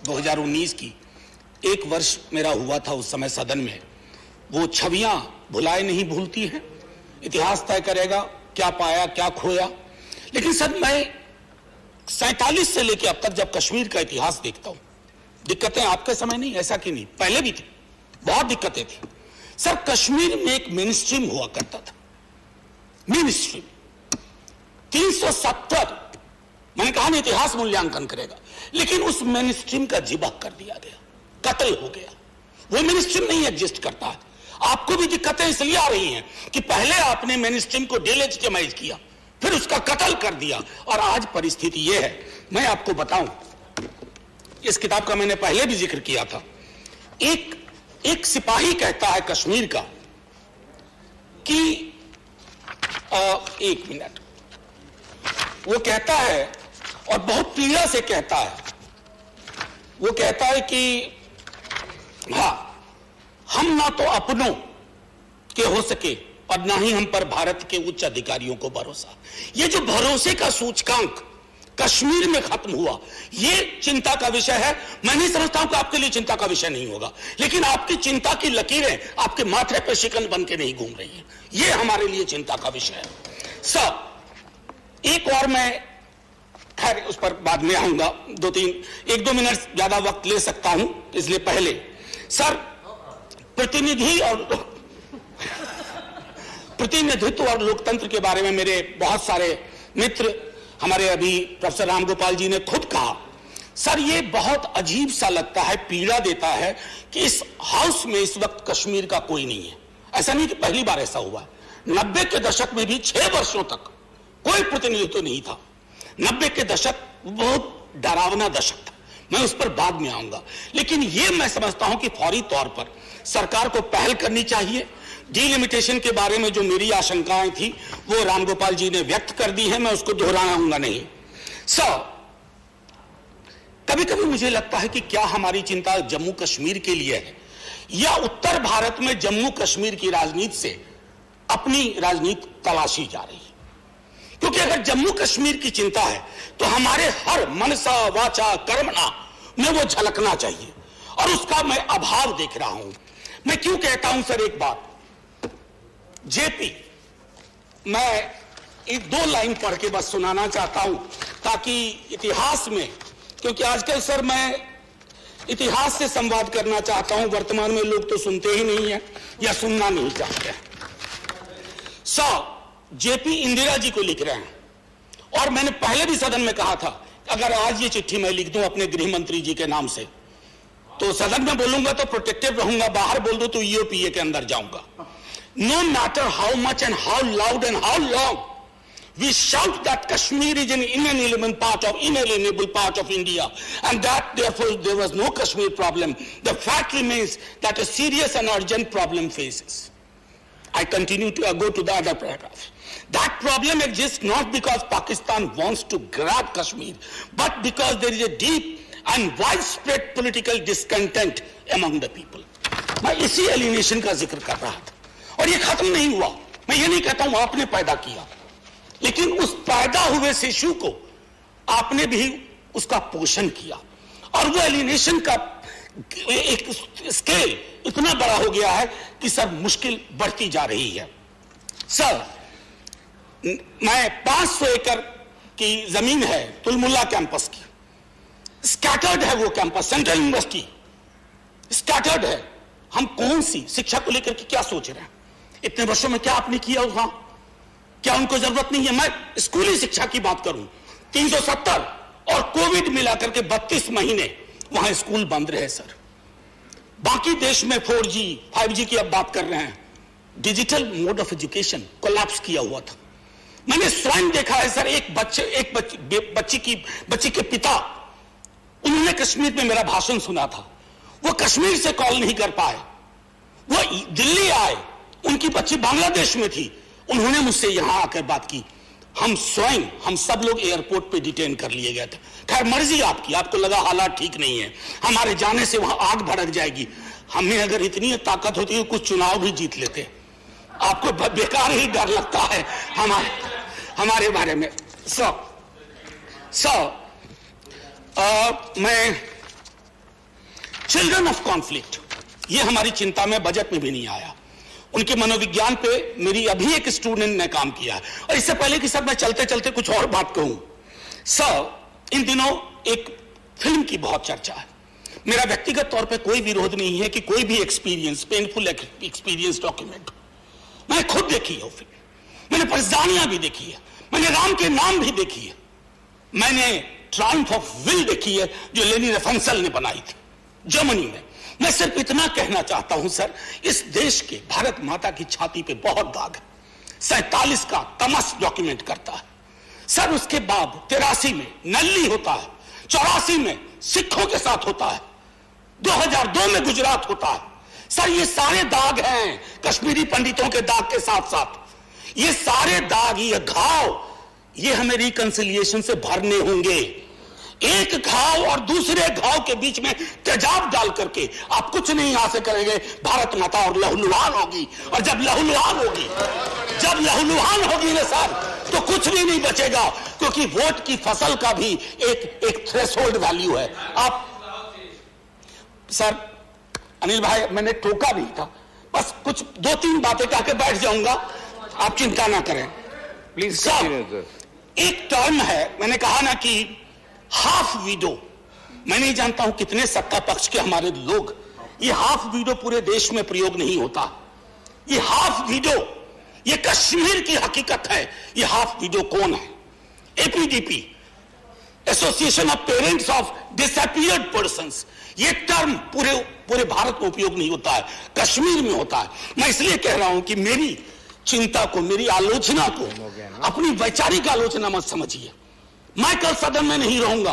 2019 की 1 वर्ष मेरा हुआ था उस समय सदन में। वो छवियां भुलाए नहीं भूलती हैं, इतिहास तय करेगा क्या पाया क्या खोया। लेकिन सर मैं 47 से लेकर अब तक जब कश्मीर का इतिहास देखता हूं, दिक्कतें आपके समय नहीं, ऐसा कि नहीं, पहले भी थी, बहुत दिक्कतें थी सर। कश्मीर में एक मेन स्ट्रीम हुआ करता था, मेन स्ट्रीम 370, मैंने कहा ना इतिहास मूल्यांकन करेगा, लेकिन उस मेन स्ट्रीम का जिबा कर दिया गया, कत्ल हो गया। वो मेन स्ट्रीम नहीं एग्जिस्ट करता है। आपको भी दिक्कतें इसलिए आ रही हैं कि पहले आपने मेन स्ट्रीम को डिलेजिटिमाइज किया, फिर उसका कत्ल कर दिया, और आज परिस्थिति यह है। मैं आपको बताऊं, इस किताब का मैंने पहले भी जिक्र किया था। एक सिपाही कहता है कश्मीर का कि 1 मिनट, वो कहता है और बहुत पीड़ा से कहता है, वो कहता है कि हाँ, हम ना तो अपनों के हो सके और ना ही हम पर भारत के उच्च अधिकारियों को भरोसा। ये जो भरोसे का सूचकांक कश्मीर में खत्म हुआ, ये चिंता का विषय है। मैं नहीं समझता हूं कि आपके लिए चिंता का विषय नहीं होगा, लेकिन आपकी चिंता की लकीरें आपके माथे पर शिकन बन के नहीं घूम रही हैं, ये हमारे लिए चिंता का विषय है। सब एक और मैं खैर उस पर बाद में आऊंगा, 1-2 मिनट ज्यादा वक्त ले सकता हूं, इसलिए पहले सर प्रतिनिधित्व और लोकतंत्र के बारे में मेरे बहुत सारे मित्र, हमारे अभी प्रोफेसर रामगोपाल जी ने खुद कहा। सर ये बहुत अजीब सा लगता है, पीड़ा देता है कि इस हाउस में इस वक्त कश्मीर का कोई नहीं है। ऐसा नहीं कि पहली बार ऐसा हुआ है, 90 के दशक में भी 6 वर्षों तक कोई प्रतिनिधित्व नहीं था। 90 के दशक बहुत डरावना दशक था, मैं उस पर बाद में आऊंगा। लेकिन यह मैं समझता हूं कि फौरी तौर पर सरकार को पहल करनी चाहिए। डिलिमिटेशन के बारे में जो मेरी आशंकाएं थी वो रामगोपाल जी ने व्यक्त कर दी है, मैं उसको दोहराऊंगा नहीं। कभी कभी मुझे लगता है कि क्या हमारी चिंता जम्मू कश्मीर के लिए है या उत्तर भारत में जम्मू कश्मीर की राजनीति से अपनी राजनीति तलाशी जा रही है। क्योंकि अगर जम्मू कश्मीर की चिंता है तो हमारे हर मनसा वाचा कर्मणा में वो झलकना चाहिए, और उसका मैं अभाव देख रहा हूं। मैं क्यों कहता हूं सर, एक बात, जेपी, मैं एक 2 लाइन पढ़ के बस सुनाना चाहता हूं ताकि इतिहास में, क्योंकि आजकल सर मैं इतिहास से संवाद करना चाहता हूं, वर्तमान में लोग तो सुनते ही नहीं है या सुनना नहीं चाहते। जेपी इंदिरा जी को लिख रहे हैं, और मैंने पहले भी सदन में कहा था अगर आज ये चिट्ठी मैं लिख दूं अपने गृह मंत्री जी के नाम से तो सदन में बोलूंगा तो प्रोटेक्टिव रहूंगा, बाहर बोल दूं तो ईओपीए के अंदर जाऊंगा। No matter how much and how loud and how long we shout that Kashmir is an inalienable part of India, and that therefore there was no Kashmir problem. The fact remains that a serious and urgent problem faces. I continue to go to the other paragraph. That problem exists not because Pakistan wants to grab Kashmir, but because there is a deep and widespread political discontent among the people. मैं इसी alienation का जिक्र कर रहा था, और ये खत्म नहीं हुआ। मैं ये नहीं कहता हूं आपने पैदा किया, लेकिन उस पैदा हुए शिशु को आपने भी उसका पोषण किया, और वो एलिनेशन का एक स्केल इतना बड़ा हो गया है कि सर मुश्किल बढ़ती जा रही है। सर मैं 500 एकड़ की जमीन है तुलमुल्ला कैंपस की, स्कैटर्ड है वो कैंपस, सेंट्रल यूनिवर्सिटी स्कैटर्ड है। हम कौन सी शिक्षा को लेकर के क्या सोच रहे हैं? इतने वर्षों में क्या आपने किया वहां? क्या उनको जरूरत नहीं है? मैं स्कूली शिक्षा की बात करूं, 370 और कोविड मिलाकर के 32 महीने वहां स्कूल बंद रहे सर। बाकी देश में 4G 5G की अब बात कर रहे हैं, digital mode of education collapse किया हुआ था। मैंने स्वयं देखा है सर, एक बच्ची के पिता, उन्होंने कश्मीर में मेरा भाषण सुना था, वो कश्मीर से कॉल नहीं कर पाए, वो दिल्ली आए, उनकी बच्ची बांग्लादेश में थी, उन्होंने मुझसे यहां आकर बात की। हम स्वयं, हम सब लोग एयरपोर्ट पे डिटेन कर लिए गए थे। खैर मर्जी आपकी, आपको लगा हालात ठीक नहीं है, हमारे जाने से वहां आग भड़क जाएगी। हमें अगर इतनी ताकत होती है कुछ चुनाव भी जीत लेते। आपको बेकार ही डर लगता है हमारे बारे में। मैं चिल्ड्रन ऑफ कॉन्फ्लिक्ट, ये हमारी चिंता में बजट में भी नहीं आया। उनके मनोविज्ञान पे मेरी अभी एक स्टूडेंट ने काम किया। और इससे पहले कि सर मैं चलते चलते कुछ और बात कहूं, सर इन दिनों एक फिल्म की बहुत चर्चा है। मेरा व्यक्तिगत तौर पे कोई विरोध नहीं है कि कोई भी एक्सपीरियंस, पेनफुल एक्सपीरियंस डॉक्यूमेंट। मैंने खुद देखी है वो फिल्म, मैंने परजानियां भी देखी है, मैंने राम के नाम भी देखी है, मैंने ट्रायम्फ ऑफ विल देखी है जो लेनी रेफेंसल ने बनाई थी जर्मनी में। मैं सिर्फ इतना कहना चाहता हूं सर, इस देश के भारत माता की छाती पे बहुत दाग है। 47 का तमस डॉक्यूमेंट करता है सर, उसके बाद 83 में नल्ली होता है, 84 में सिखों के साथ होता है, 2002 में गुजरात होता है। सर ये सारे दाग हैं कश्मीरी पंडितों के दाग के साथ साथ, ये सारे दाग, ये घाव, ये हमें रिकंसिलिएशन से भरने होंगे। एक घाव और दूसरे घाव के बीच में तेजाब डाल करके आप कुछ नहीं हासिल करेंगे। भारत माता और लहूलुहान होगी, और जब लहूलुहान होगी ना सर, तो कुछ भी नहीं बचेगा, क्योंकि वोट की फसल का भी एक थ्रेशोल्ड वैल्यू है। आप सर अनिल भाई, मैंने टोका नहीं था, बस कुछ 2-3 बातें कह के बैठ जाऊंगा, आप चिंता ना करें प्लीज। सर एक टर्म है, मैंने कहा ना कि हाफ विडो, मैं नहीं जानता हूं कितने सत्ता पक्ष के हमारे लोग, ये हाफ विडो पूरे देश में प्रयोग नहीं होता। ये हाफ विडो, ये कश्मीर की हकीकत है। ये हाफ विडो कौन है? APDP, association of parents of disappeared persons. ये टर्म पूरे भारत में उपयोग नहीं होता है, कश्मीर में होता है। मैं इसलिए कह रहा हूं कि मेरी चिंता को, मेरी आलोचना को अपनी वैचारिक आलोचना मत समझिए। मैं कल सदन में नहीं रहूंगा,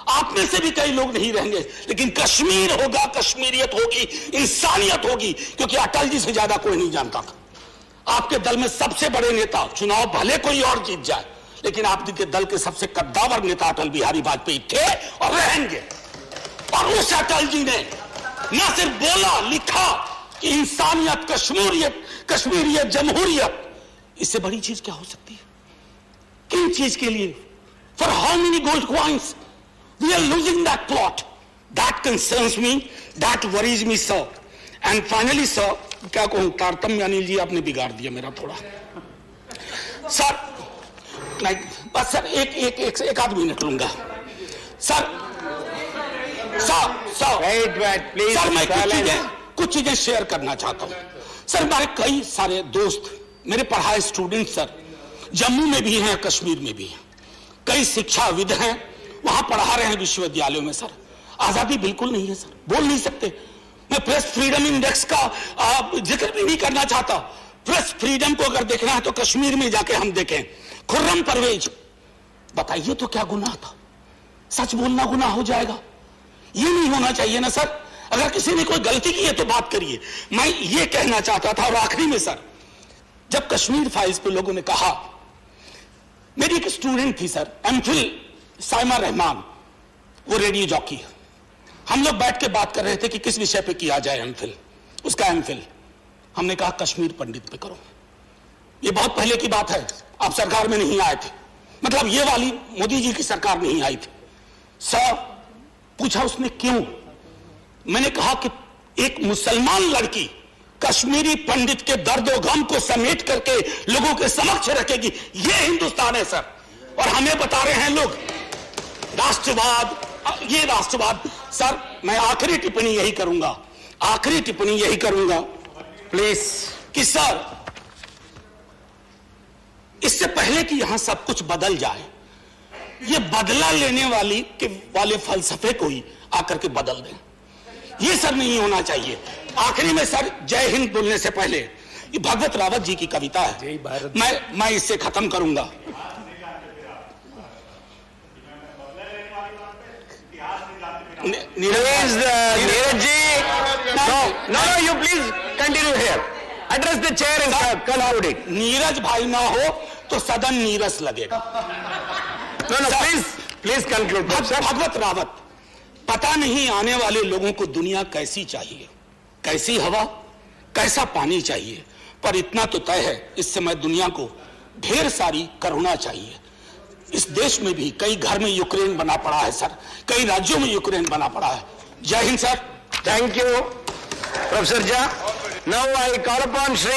आप में से भी कई लोग नहीं रहेंगे, लेकिन कश्मीर होगा, कश्मीरियत होगी, इंसानियत होगी, क्योंकि अटल जी से ज्यादा कोई नहीं जानता था। आपके दल में सबसे बड़े नेता, चुनाव भले कोई और जीत जाए, लेकिन आपके दल के सबसे कद्दावर नेता अटल बिहारी वाजपेयी थे और रहेंगे। और उस अटल जी ने न सिर्फ बोला, लिखा कि इंसानियत, कश्मीरियत, जमहूरियत, इससे बड़ी चीज क्या हो सकती है? किन चीज के लिए? For how many gold coins? We are losing that plot. That concerns me. That worries me, sir. And finally, sir, क्या कहूं, तारतम्य अनिल जी आपने बिगाड़ दिया मेरा थोड़ा। सर, बस सर एक आध मिनट लूंगा। सर, मैं कुछ चीजें शेयर करना चाहता हूं। सर हमारे कई सारे दोस्त, मेरे पढ़ाए स्टूडेंट सर, जम्मू में भी हैं, कश्मीर में भी हैं, कई शिक्षाविद हैं, वहां पढ़ा रहे हैं विश्वविद्यालयों में। सर आजादी बिल्कुल नहीं है सर, बोल नहीं सकते। मैं प्रेस फ्रीडम इंडेक्स का जिक्र भी नहीं करना चाहता। प्रेस फ्रीडम को अगर देखना है तो कश्मीर में जाके हम देखें। खुर्रम परवेज, बताइए तो क्या गुनाह था? सच बोलना गुनाह हो जाएगा? ये नहीं होना चाहिए ना सर। अगर किसी ने कोई गलती की है तो बात करिए। मैं ये कहना चाहता था। और आखिरी में सर, जब कश्मीर फाइल्स पे लोगों ने कहा, मेरी एक स्टूडेंट थी सर, एमफिल साइमा रहमान, वो रेडियो जॉकी है। हम लोग बैठ के बात कर रहे थे कि किस विषय पे किया जाए एमफिल, उसका एमफिल। हमने कहा कश्मीर पंडित पे करो। ये बहुत पहले की बात है, आप सरकार में नहीं आए थे, मतलब ये वाली मोदी जी की सरकार नहीं आई थी। सर पूछा उसने क्यों? मैंने कहा कि एक मुसलमान लड़की कश्मीरी पंडित के दर्दो गम को समेट करके लोगों के समक्ष रखेगी, ये हिंदुस्तान है सर। और हमें बता रहे हैं लोग राष्ट्रवाद, ये राष्ट्रवाद। सर मैं आखिरी टिप्पणी यही करूंगा प्लीज, कि सर इससे पहले कि यहां सब कुछ बदल जाए, ये बदला लेने वाले फलसफे को ही आकर के बदल दें, ये सर नहीं होना चाहिए। आखिरी में सर, जय हिंद बोलने से पहले, ये भगवत रावत जी की कविता है, मैं इससे खत्म करूंगा। Neeraj ji, no, you please continue here. Address the chair and conclude it. Neeraj भाई ना हो तो सदन नीरस लगेगा। No, please conclude. भगवत रावत, पता नहीं आने वाले लोगों को दुनिया कैसी चाहिए, कैसी हवा, कैसा पानी चाहिए, पर इतना तो तय है, इस समय दुनिया को ढेर सारी करुणा चाहिए। इस देश में भी कई घर में यूक्रेन बना पड़ा है सर, कई राज्यों में यूक्रेन बना पड़ा है। जय Hind sir. Thank you, Professor Jha. Now I call upon Shri